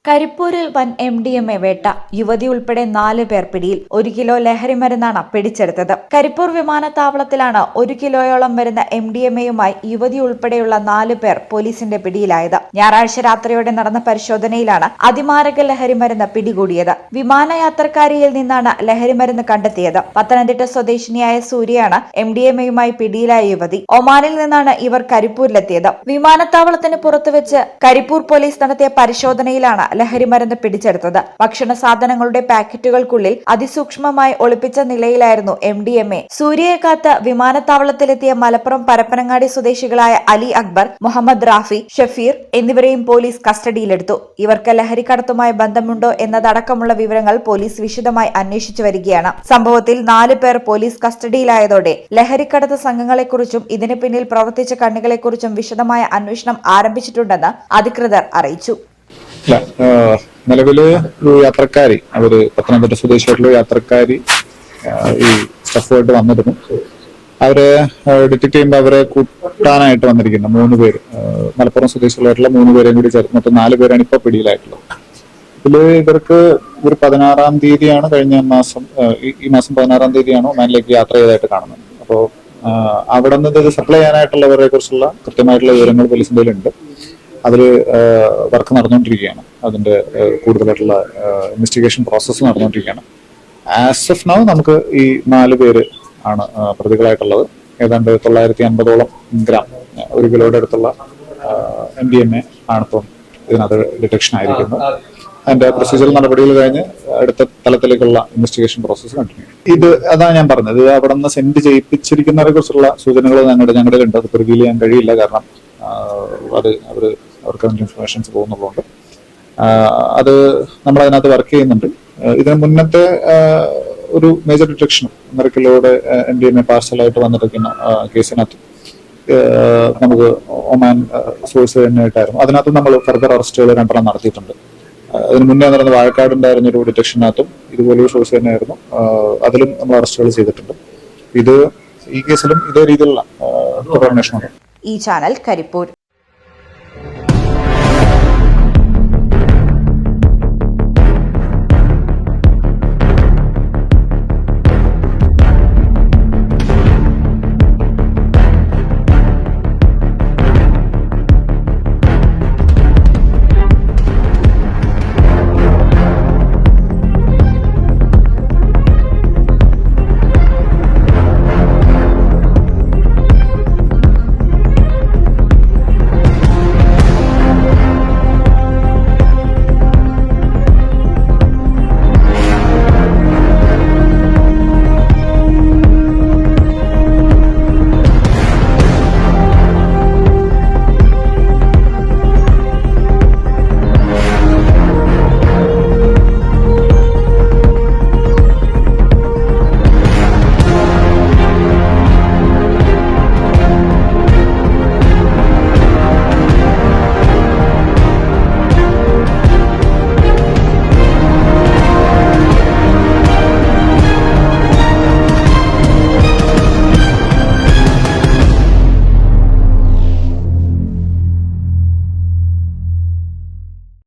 കരിപ്പൂരിൽ വൻ MDMA വേട്ട. യുവതി ഉൾപ്പെടെ 4 പേർ പിടിയിൽ. 1 കിലോ ലഹരിമരുന്നാണ് പിടിച്ചെടുത്തത്. കരിപ്പൂർ വിമാനത്താവളത്തിലാണ് 1 കിലോയോളം വരുന്ന MDMAയുമായി യുവതി ഉൾപ്പെടെയുള്ള 4 പേർ പോലീസിന്റെ പിടിയിലായത്. ഞായറാഴ്ച രാത്രിയോടെ നടന്ന പരിശോധനയിലാണ് അതിമാരക ലഹരിമരുന്ന് പിടികൂടിയത്. വിമാനയാത്രക്കാരിയിൽ നിന്നാണ് ലഹരിമരുന്ന് കണ്ടെത്തിയത്. പത്തനംതിട്ട സ്വദേശിനിയായ സൂര്യയാണ് MDMAയുമായി പിടിയിലായ യുവതി. ഒമാനിൽ നിന്നാണ് ഇവർ കരിപ്പൂരിലെത്തിയത്. വിമാനത്താവളത്തിന് പുറത്തുവെച്ച് കരിപ്പൂർ പോലീസ് നടത്തിയ പരിശോധനയിലാണ് ലഹരിമരുന്ന് പിടിച്ചെടുത്തത്. ഭക്ഷണ സാധനങ്ങളുടെ പാക്കറ്റുകൾക്കുള്ളിൽ അതിസൂക്ഷ്മമായി ഒളിപ്പിച്ച നിലയിലായിരുന്നു MDMA. സൂര്യയെ കാത്ത് വിമാനത്താവളത്തിലെത്തിയ മലപ്പുറം പരപ്പനങ്ങാടി സ്വദേശികളായ അലി അക്ബർ, മുഹമ്മദ് റാഫി, ഷഫീർ എന്നിവരെയും പോലീസ് കസ്റ്റഡിയിലെടുത്തു. ഇവർക്ക് ലഹരിക്കടത്തുമായി ബന്ധമുണ്ടോ എന്നതടക്കമുള്ള വിവരങ്ങൾ പോലീസ് വിശദമായി അന്വേഷിച്ചു വരികയാണ്. സംഭവത്തിൽ 4 പേർ പോലീസ് കസ്റ്റഡിയിലായതോടെ ലഹരിക്കടത്ത് സംഘങ്ങളെക്കുറിച്ചും ഇതിന് പിന്നിൽ പ്രവർത്തിച്ച കണ്ണികളെക്കുറിച്ചും വിശദമായ അന്വേഷണം ആരംഭിച്ചിട്ടുണ്ടെന്ന് അധികൃതർ അറിയിച്ചു. നിലവില് ഒരു യാത്രക്കാരി, അവര് പത്തനംതിട്ട സ്വദേശിയായിട്ടുള്ള യാത്രക്കാരി ഈ സ്റ്റഫുമായിട്ട് വന്നിരുന്നു. അവരെ ഡിറ്റക്ട് ചെയ്യുമ്പോൾ അവരെ കൂട്ടാനായിട്ട് വന്നിരിക്കുന്ന 3 പേര്, മലപ്പുറം സ്വദേശികളായിട്ടുള്ള 3 പേരെയും കൂടി ചേർത്ത് മൊത്തം 4 പേരാണ് ഇപ്പൊ പിടിയിലായിട്ടുള്ളത്. ഇതില് ഇവർക്ക് ഒരു 16-ാം തീയതിയാണ്, കഴിഞ്ഞ മാസം ഈ മാസം 16-ാം തീയതിയാണ് ഒമാനിലേക്ക് യാത്ര ചെയ്തതായിട്ട് കാണുന്നത്. അപ്പോൾ അവിടെ നിന്ന് ഇത് സപ്ലൈ ചെയ്യാനായിട്ടുള്ളവരെ കുറിച്ചുള്ള കൃത്യമായിട്ടുള്ള വിവരങ്ങൾ പോലീസിന്റെ കയ്യിലുണ്ട്. അതിൽ വർക്ക് നടന്നുകൊണ്ടിരിക്കുകയാണ്. അതിന്റെ കൂടുതലായിട്ടുള്ള ഇൻവെസ്റ്റിഗേഷൻ പ്രോസസ്സ് നടന്നുകൊണ്ടിരിക്കുകയാണ്. ആസ് ഓഫ് നൗ നമുക്ക് ഈ 4 പേര് ആണ് പ്രതികളായിട്ടുള്ളത്. ഏതാണ്ട് 950ഓളം ഗ്രാം, 1 കിലോയുടെ അടുത്തുള്ള MDMA ആണിപ്പം ഇതിനകത്ത് ഡിറ്റക്ഷൻ ആയിരിക്കുന്നത്. അതിന്റെ പ്രൊസീജിയർ നടപടികൾ കഴിഞ്ഞ് അടുത്ത തലത്തിലേക്കുള്ള ഇൻവെസ്റ്റിഗേഷൻ പ്രോസസ്സ് കണ്ടിന്യൂ. ഇത് അതാണ് ഞാൻ പറഞ്ഞത്, അവിടെ നിന്ന് സെൻഡ് ചെയ്യിപ്പിച്ചിരിക്കുന്നവരെ കുറിച്ചുള്ള സൂചനകൾ ഞങ്ങളുടെ ഉണ്ട്. അത് റിവീൽ ചെയ്യാൻ കഴിയില്ല, കാരണം അത് അവർക്ക് അതിന്റെ ഇൻഫർമേഷൻസ് പോകുന്നുള്ളതുകൊണ്ട് അത് നമ്മൾ അതിനകത്ത് വർക്ക് ചെയ്യുന്നുണ്ട്. ഇതിന് മുന്നത്തെ ഒരു മേജർ ഡിറ്റക്ഷനും 1.5 കിലോയുടെ MDMA പാർസലായിട്ട് വന്നിരിക്കുന്ന കേസിനകത്ത് നമുക്ക് ഒമാൻ സോഴ്സ് തന്നെയായിട്ടായിരുന്നു. അതിനകത്ത് നമ്മൾ ഫർദർ അറസ്റ്റുകൾ 2 നടത്തിയിട്ടുണ്ട്. അതിന് മുന്നേ നടന്ന വാഴക്കാടുണ്ടായിരുന്ന ഒരു ഡിറ്റക്ഷനകത്തും ഇതുപോലൊരു സോഴ്സ് തന്നെയായിരുന്നു. അതിലും നമ്മൾ അറസ്റ്റുകൾ ചെയ്തിട്ടുണ്ട്. ഈ കേസിലും ഇതേ രീതിയിലുള്ള തുടരന്വേഷണമുണ്ട്. ഈ ചാനൽ കരിപ്പൂർ.